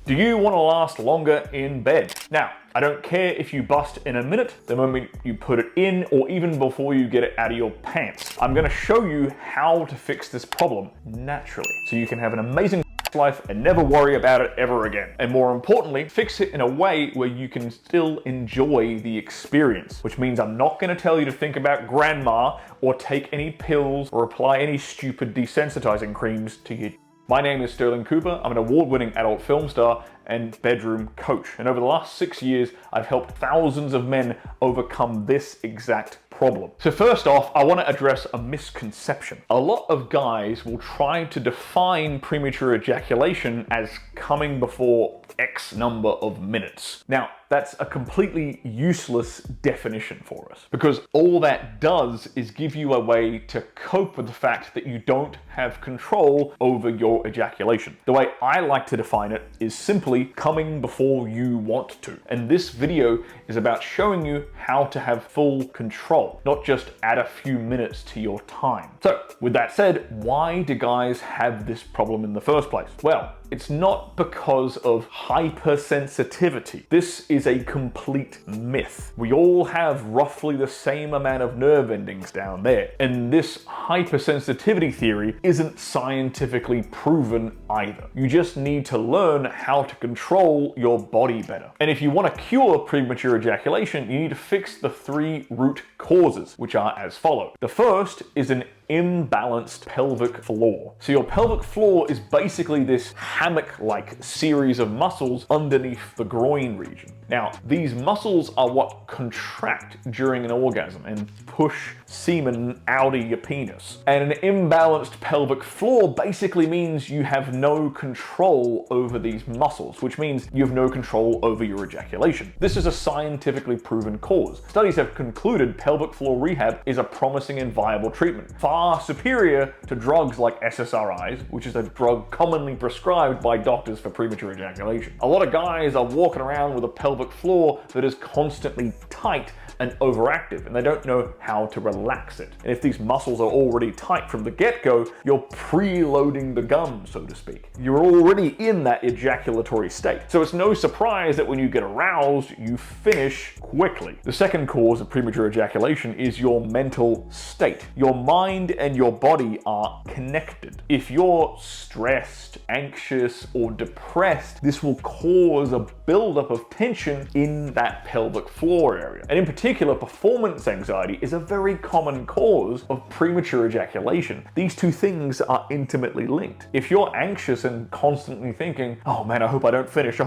Do you want to last longer in bed? Now, I don't care if you bust in a minute, the moment you put it in, or even before you get it out of your pants. I'm going to show you how to fix this problem naturally, so you can have an amazing life and never worry about it ever again. And more importantly, fix it in a way where you can still enjoy the experience, which means I'm not going to tell you to think about grandma or take any pills or apply any stupid desensitizing creams to you. My name is Stirling Cooper. I'm an award-winning adult film star and bedroom coach. And over the last 6 years, I've helped thousands of men overcome this exact problem. So first off, I want to address a misconception. A lot of guys will try to define premature ejaculation as coming before X number of minutes. Now, that's a completely useless definition for us, because all that does is give you a way to cope with the fact that you don't have control over your ejaculation. The way I like to define it is simply coming before you want to. And this video is about showing you how to have full control, not just add a few minutes to your time. So with that said, why do guys have this problem in the first place? Well, it's not because of hypersensitivity. This is a complete myth. We all have roughly the same amount of nerve endings down there. And this hypersensitivity theory isn't scientifically proven either. You just need to learn how to control your body better. And if you want to cure premature ejaculation, you need to fix the 3 root causes, which are as follows. The first is an imbalanced pelvic floor. So your pelvic floor is basically this hammock-like series of muscles underneath the groin region. Now, these muscles are what contract during an orgasm and push semen out of your penis. And an imbalanced pelvic floor basically means you have no control over these muscles, which means you have no control over your ejaculation. This is a scientifically proven cause. Studies have concluded pelvic floor rehab is a promising and viable treatment, far superior to drugs like SSRIs, which is a drug commonly prescribed by doctors for premature ejaculation. A lot of guys are walking around with a pelvic floor that is constantly tight and overactive, and they don't know how to relax it. And if these muscles are already tight from the get-go, you're preloading the gun, so to speak. You're already in that ejaculatory state. So it's no surprise that when you get aroused, you finish quickly. The second cause of premature ejaculation is your mental state. Your mind and your body are connected. If you're stressed, anxious, or depressed, this will cause a buildup of tension in that pelvic floor area. And in particular, performance anxiety is a very common cause of premature ejaculation. These two things are intimately linked. If you're anxious and constantly thinking, oh man, I hope I don't finish,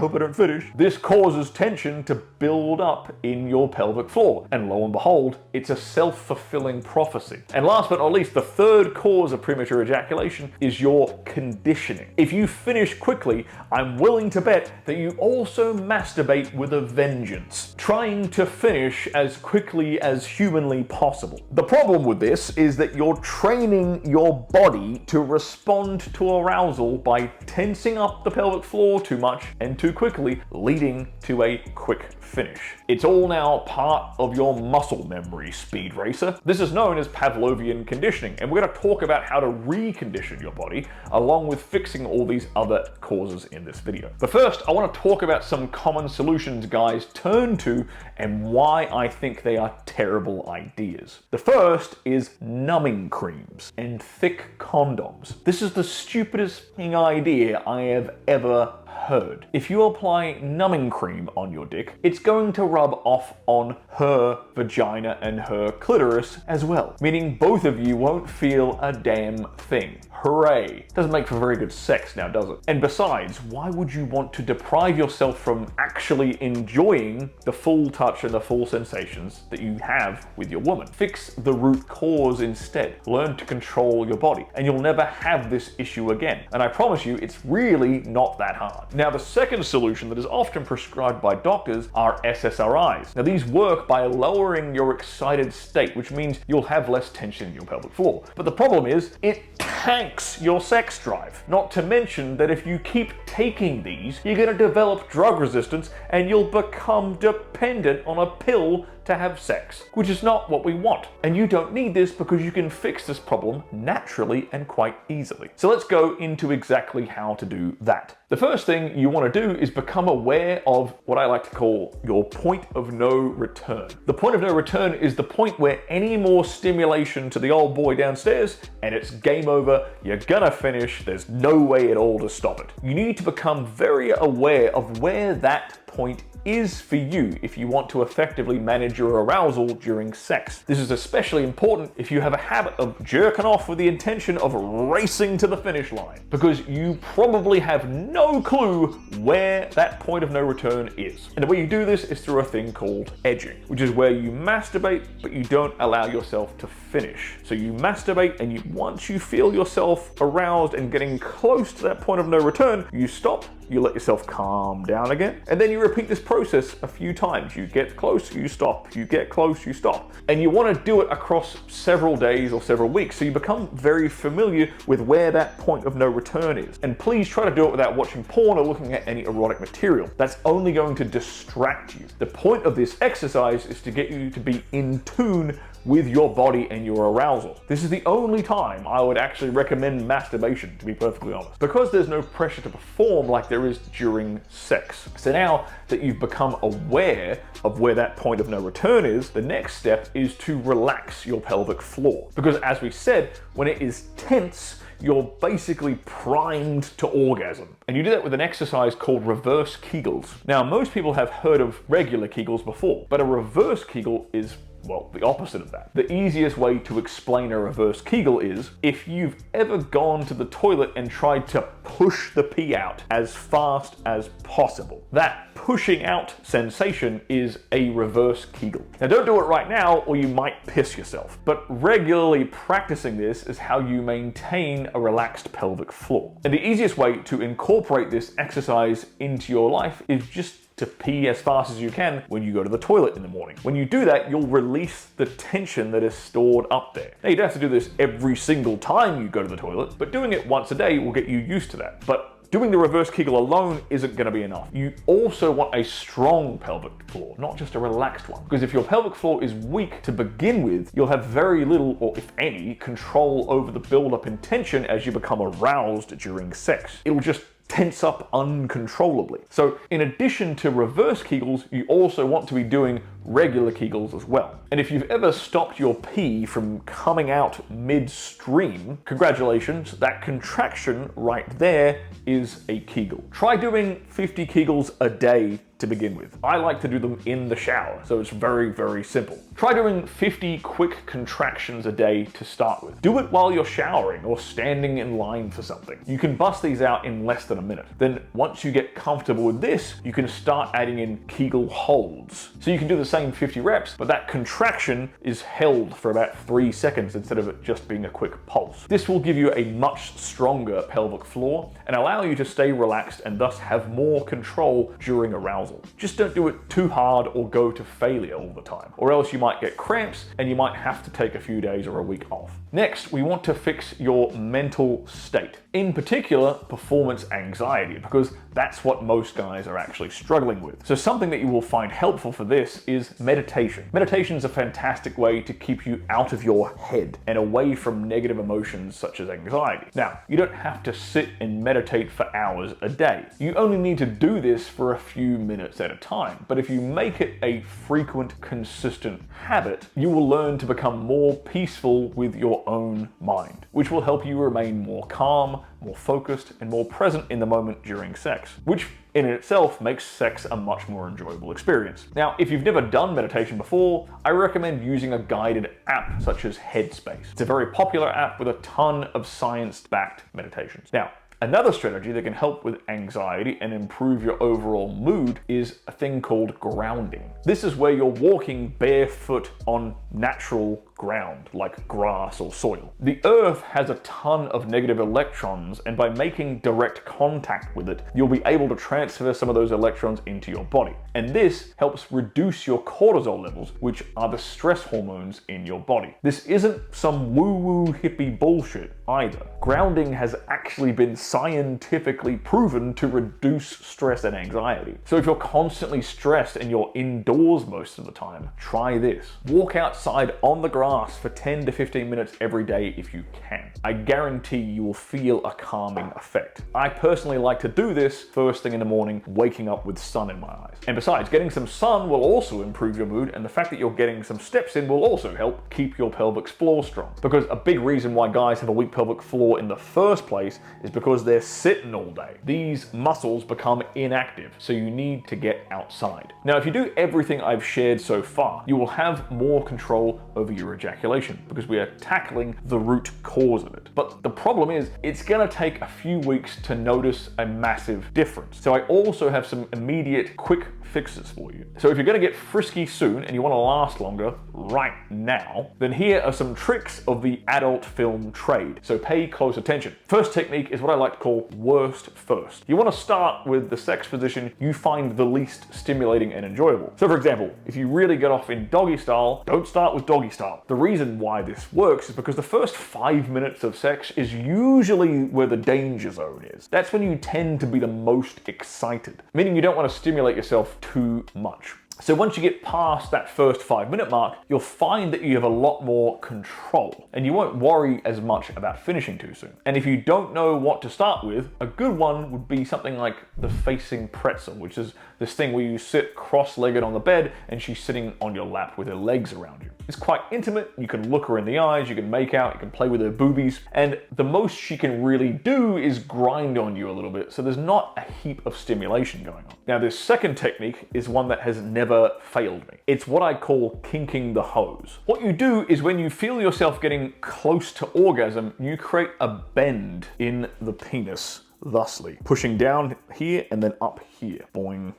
this causes tension to build up in your pelvic floor. And lo and behold, it's a self-fulfilling prophecy. And last but not least, the third cause of premature ejaculation is your conditioning. If you finish quickly, I'm willing to bet that you also masturbate with a vengeance, trying to finish as quickly as humanly possible. The problem with this is that you're training your body to respond to arousal by tensing up the pelvic floor too much and too quickly, leading to a quick finish. It's all now part of your muscle memory, speed racer. This is known as Pavlovian conditioning, and we're going to talk about how to recondition your body along with fixing all these other causes in this video. But first, I want to talk about some common solutions guys turn to and why I think they are terrible ideas. The first is numbing creams and thick condoms. This is the stupidest idea I have ever heard. If you apply numbing cream on your dick, it's going to rub off on her vagina and her clitoris as well, meaning both of you won't feel a damn thing. Hooray. Doesn't make for very good sex now, does it? And besides, why would you want to deprive yourself from actually enjoying the full touch and the full sensations that you have with your woman? Fix the root cause instead. Learn to control your body, and you'll never have this issue again. And I promise you, it's really not that hard. Now, the second solution that is often prescribed by doctors are SSRIs. Now, these work by lowering your excited state, which means you'll have less tension in your pelvic floor. But the problem is, it tanks your sex drive. Not to mention that if you keep taking these, you're going to develop drug resistance and you'll become dependent on a pill to have sex, which is not what we want. And you don't need this because you can fix this problem naturally and quite easily. So let's go into exactly how to do that. The first thing you want to do is become aware of what I like to call your point of no return. The point of no return is the point where any more stimulation to the old boy downstairs and it's game over, you're gonna finish, there's no way at all to stop it. You need to become very aware of where that point is for you if you want to effectively manage your arousal during sex. This is especially important if you have a habit of jerking off with the intention of racing to the finish line, because you probably have no clue where that point of no return is. And the way you do this is through a thing called edging, which is where you masturbate but you don't allow yourself to finish. So you masturbate and once you feel yourself aroused and getting close to that point of no return, you stop, you let yourself calm down again, and then you repeat this process a few times. You get close, you stop, you get close, you stop. And you want to do it across several days or several weeks, so you become very familiar with where that point of no return is. And please try to do it without watching porn or looking at any erotic material. That's only going to distract you. The point of this exercise is to get you to be in tune with your body and your arousal. This is the only time I would actually recommend masturbation, to be perfectly honest, because there's no pressure to perform like there is during sex. So now that you've become aware of where that point of no return is, the next step is to relax your pelvic floor. Because as we said, when it is tense, you're basically primed to orgasm. And you do that with an exercise called reverse kegels. Now, most people have heard of regular kegels before, but a reverse kegel is, well, the opposite of that. The easiest way to explain a reverse kegel is if you've ever gone to the toilet and tried to push the pee out as fast as possible. That pushing out sensation is a reverse kegel. Now don't do it right now or you might piss yourself, but regularly practicing this is how you maintain a relaxed pelvic floor. And the easiest way to incorporate this exercise into your life is just to pee as fast as you can when you go to the toilet in the morning. When you do that, you'll release the tension that is stored up there. Now, you don't have to do this every single time you go to the toilet, but doing it once a day will get you used to that. But doing the reverse kegel alone isn't going to be enough. You also want a strong pelvic floor, not just a relaxed one. Because if your pelvic floor is weak to begin with, you'll have very little, or if any, control over the buildup in tension as you become aroused during sex. It'll just tense up uncontrollably. So in addition to reverse kegels, you also want to be doing regular kegels as well. And if you've ever stopped your pee from coming out midstream, congratulations, that contraction right there is a kegel. Try doing 50 kegels a day to begin with. I like to do them in the shower, so it's very, very simple. Try doing 50 quick contractions a day to start with. Do it while you're showering or standing in line for something. You can bust these out in less than a minute. Then once you get comfortable with this, you can start adding in kegel holds. So you can do the same 50 reps, but that contraction is held for about 3 seconds instead of it just being a quick pulse. This will give you a much stronger pelvic floor and allow you to stay relaxed and thus have more control during arousal. Just don't do it too hard or go to failure all the time, or else you might get cramps and you might have to take a few days or a week off. Next, we want to fix your mental state. In particular, performance anxiety, because that's what most guys are actually struggling with. So something that you will find helpful for this is meditation. Meditation is a fantastic way to keep you out of your head and away from negative emotions such as anxiety. Now, you don't have to sit and meditate for hours a day. You only need to do this for a few minutes at a time. But if you make it a frequent, consistent habit, you will learn to become more peaceful with your own mind, which will help you remain more calm, more focused, and more present in the moment during sex, which in itself makes sex a much more enjoyable experience. Now, if you've never done meditation before, I recommend using a guided app such as Headspace. It's a very popular app with a ton of science-backed meditations. Now, another strategy that can help with anxiety and improve your overall mood is a thing called grounding. This is where you're walking barefoot on natural ground, like grass or soil. The Earth has a ton of negative electrons, and by making direct contact with it, you'll be able to transfer some of those electrons into your body. And this helps reduce your cortisol levels, which are the stress hormones in your body. This isn't some woo-woo hippie bullshit either. Grounding has actually been scientifically proven to reduce stress and anxiety. So if you're constantly stressed and you're indoors most of the time, try this. Walk outside on the grass for 10 to 15 minutes every day if you can. I guarantee you will feel a calming effect. I personally like to do this first thing in the morning, waking up with sun in my eyes. And besides, getting some sun will also improve your mood, and the fact that you're getting some steps in will also help keep your pelvic floor strong. Because a big reason why guys have a weak pelvic floor in the first place is because they're sitting all day. These muscles become inactive, so you need to get outside. Now, if you do everything I've shared so far, you will have more control over your ejaculation because we are tackling the root cause of it. But the problem is, it's gonna take a few weeks to notice a massive difference. So I also have some immediate quick fixes for you. So if you're gonna get frisky soon and you wanna last longer right now, then here are some tricks of the adult film trade. So pay close attention. First technique is what I like to call worst first. You wanna start with the sex position you find the least stimulating and enjoyable. So for example, if you really get off in doggy style, don't start with doggy style. The reason why this works is because the first 5 minutes of sex is usually where the danger zone is. That's when you tend to be the most excited, meaning you don't want to stimulate yourself too much. So once you get past that first 5-minute mark, you'll find that you have a lot more control and you won't worry as much about finishing too soon. And if you don't know what to start with, a good one would be something like the facing pretzel, which is this thing where you sit cross-legged on the bed and she's sitting on your lap with her legs around you. It's quite intimate. You can look her in the eyes, you can make out, you can play with her boobies, and the most she can really do is grind on you a little bit, so there's not a heap of stimulation going on. Now, this second technique is one that has never failed me. It's what I call kinking the hose. What you do is when you feel yourself getting close to orgasm, you create a bend in the penis, thusly, pushing down here and then up here. Boing.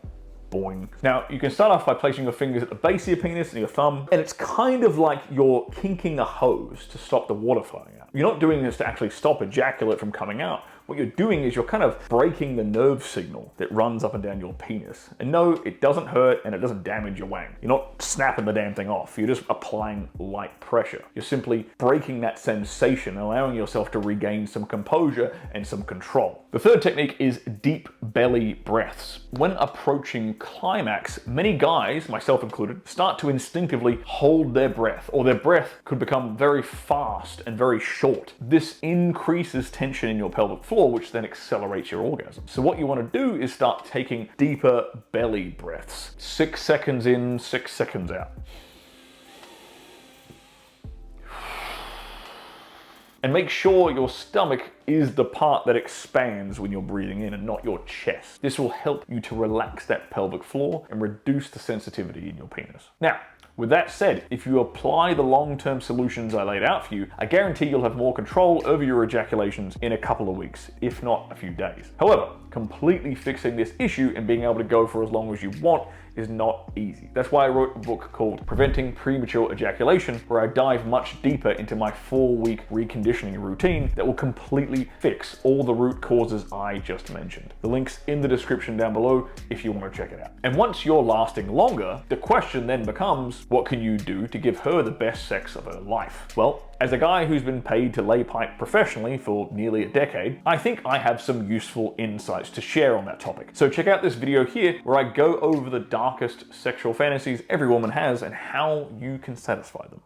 Boing. Now, you can start off by placing your fingers at the base of your penis and your thumb, and it's kind of like you're kinking a hose to stop the water flowing out. You're not doing this to actually stop ejaculate from coming out. What you're doing is you're kind of breaking the nerve signal that runs up and down your penis. And no, it doesn't hurt and it doesn't damage your wang. You're not snapping the damn thing off. You're just applying light pressure. You're simply breaking that sensation, allowing yourself to regain some composure and some control. The third technique is deep belly breaths. When approaching climax, many guys, myself included, start to instinctively hold their breath, or their breath could become very fast and very short. This increases tension in your pelvic floor, which then accelerates your orgasm. So what you want to do is start taking deeper belly breaths. 6 seconds in, 6 seconds out. And make sure your stomach is the part that expands when you're breathing in and not your chest. This will help you to relax that pelvic floor and reduce the sensitivity in your penis. Now, with that said, if you apply the long-term solutions I laid out for you, I guarantee you'll have more control over your ejaculations in a couple of weeks, if not a few days. However, completely fixing this issue and being able to go for as long as you want is not easy. That's why I wrote a book called Preventing Premature Ejaculation, where I dive much deeper into my 4-week reconditioning routine that will completely fix all the root causes I just mentioned. The link's in the description down below if you want to check it out. And once you're lasting longer, the question then becomes, what can you do to give her the best sex of her life? Well, as a guy who's been paid to lay pipe professionally for nearly a decade, I think I have some useful insights to share on that topic. So check out this video here where I go over the darkest sexual fantasies every woman has and how you can satisfy them.